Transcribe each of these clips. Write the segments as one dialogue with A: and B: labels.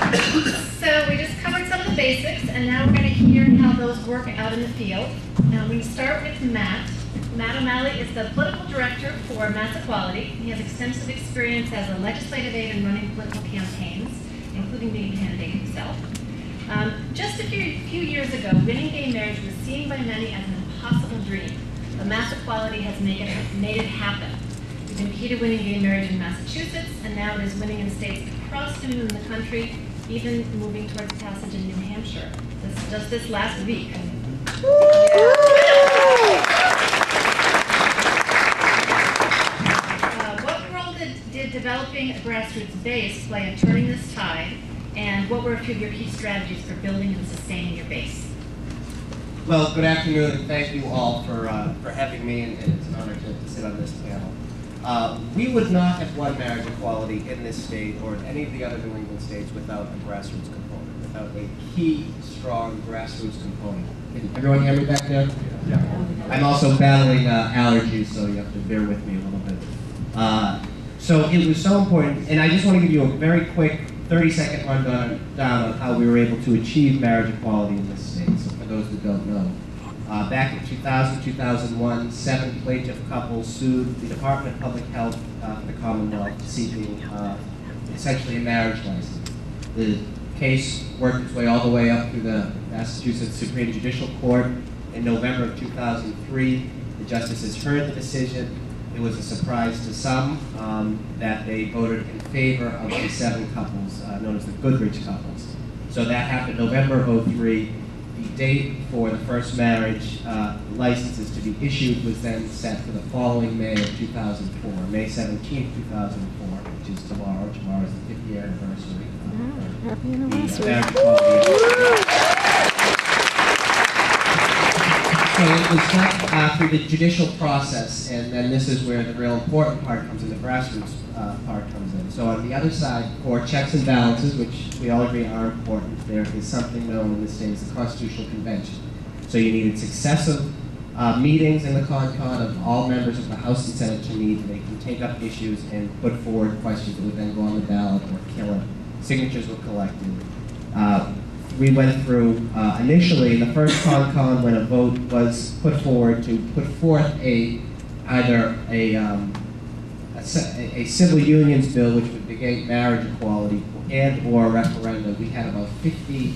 A: So we just covered some of the basics, and now we're going to hear how those work out in the field. Now we start with Matt. Matt O'Malley is the political director for Mass Equality. He has extensive experience as a legislative aide in running political campaigns, including being a candidate himself. Just a few years ago, winning gay marriage was seen by many as an impossible dream, but Mass Equality has made it happen. We've been key to winning gay marriage in Massachusetts, and now it is winning in states across the country, even moving towards passage in New Hampshire. Just this last week. What role did developing a grassroots base play in turning this tide? And what were a few of your key strategies for building and sustaining your base?
B: Well, good afternoon, and thank you all for having me, and it's an honor to sit on this panel. We would not have won marriage equality in this state or in any of the other New England states without a grassroots component, without a key, strong grassroots component. Can everyone hear me back there? Yeah. I'm also battling allergies, so you have to bear with me a little bit. So it was so important, and I just want to give you a very quick 30-second rundown on how we were able to achieve marriage equality in this state. So for those that don't know, back in 2000-2001, 7 plaintiff couples sued the Department of Public Health for the Commonwealth, seeking essentially a marriage license. The case worked its way all the way up through the Massachusetts Supreme Judicial Court. In November of 2003, the justices heard the decision. It was a surprise to some that they voted in favor of the 7 couples, known as the Goodrich couples. So that happened November of 2003. The date for the first marriage licenses to be issued was then set for the following May of 2004, May 17th, 2004, which is tomorrow. Tomorrow is the 50th anniversary.
C: Happy anniversary.
B: Marriage equality. So it was done through the judicial process, and then this is where the real important part comes in, the grassroots part comes in. So on the other side, for checks and balances, which we all agree are important, there is something known in this state as the Constitutional Convention. So you needed successive meetings in the CONCON of all members of the House and Senate to meet. They can take up issues and put forward questions that would then go on the ballot or kill it. Signatures were collected. We went through, initially, the first CONCON, when a vote was put forward to put forth either a civil unions bill, which would negate marriage equality, and or a referendum. We had about 50,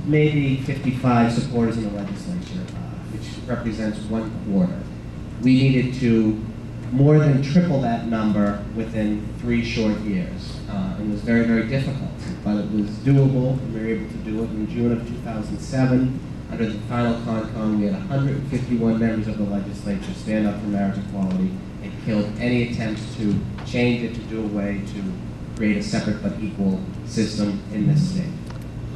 B: maybe 55 supporters in the legislature, which represents 1/4. We needed to more than triple that number within 3 short years. It was very, very difficult, but it was doable, and we were able to do it. In June of 2007, under the final CONCON, we had 151 members of the legislature stand up for marriage equality and killed any attempts to change it, to do away, to create a separate but equal system in this state.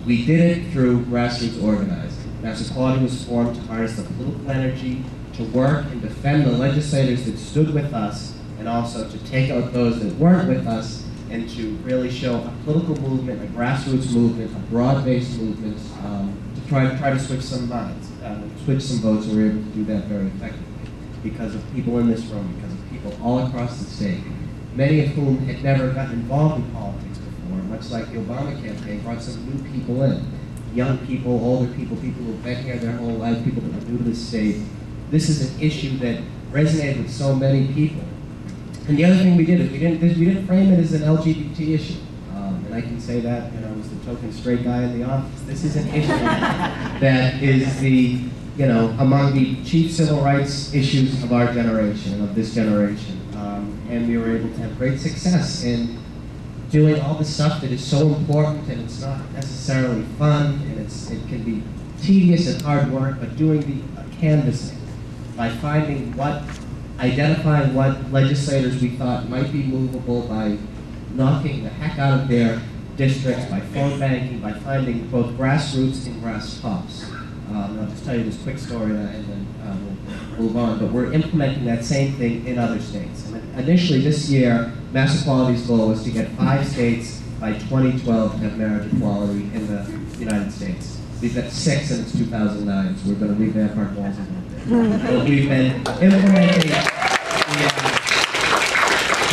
B: We did it through grassroots organizing. Mass Equality was formed to harness the political energy to work and defend the legislators that stood with us, and also to take out those that weren't with us, and to really show a political movement, a grassroots movement, a broad-based movement, to try to switch some minds, switch some votes, and we were able to do that very effectively because of people in this room, because of people all across the state, many of whom had never gotten involved in politics before, much like the Obama campaign brought some new people in, young people, older people, people who've been here their whole life, people that are new to the state. This is an issue that resonated with so many people. And the other thing we did is we didn't frame it as an LGBT issue. And I can say that, as the token straight guy in the office. This is an issue that is among the chief civil rights issues of our generation, of this generation. And we were able to have great success in doing all the stuff that is so important, and it's not necessarily fun, and it can be tedious and hard work, but doing the canvassing by identifying what legislators we thought might be movable, by knocking the heck out of their districts, by phone banking, by finding both grassroots and grass tops. I'll just tell you this quick story and then we'll move on, but we're implementing that same thing in other states. And initially this year, Mass Equality's goal was to get 5 states by 2012 to have marriage equality in the United States. We've got 6 and it's 2009, so we're going to revamp our goals a little bit. But we've been implementing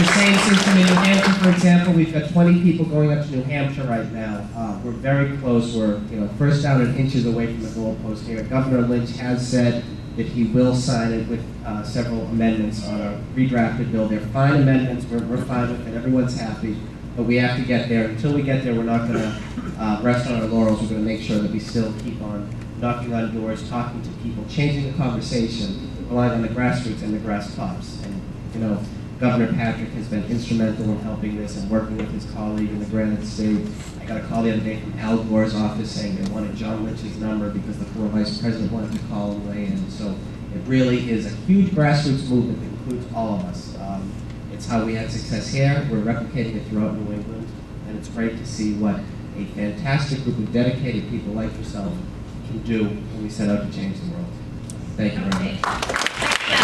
B: The same system in New Hampshire, for example, we've got 20 people going up to New Hampshire right now. We're very close. We're, first down and inches away from the goalpost here. Governor Lynch has said that he will sign it with several amendments on a redrafted bill. They're fine amendments. We're fine with it. Everyone's happy. But we have to get there. Until we get there, we're not going to rest on our laurels. We're going to make sure that we still keep on knocking on doors, talking to people, changing the conversation, relying on the grassroots and the grass tops. And, Governor Patrick has been instrumental in helping this and working with his colleague in the Granite State. I got a call the other day from Al Gore's office saying they wanted John Lynch's number because the former vice president wanted to call him away in. So it really is a huge grassroots movement that includes all of us. It's how we had success here. We're replicating it throughout New England. And it's great to see what a fantastic group of dedicated people like yourself can do when we set out to change the world. Thank you very much.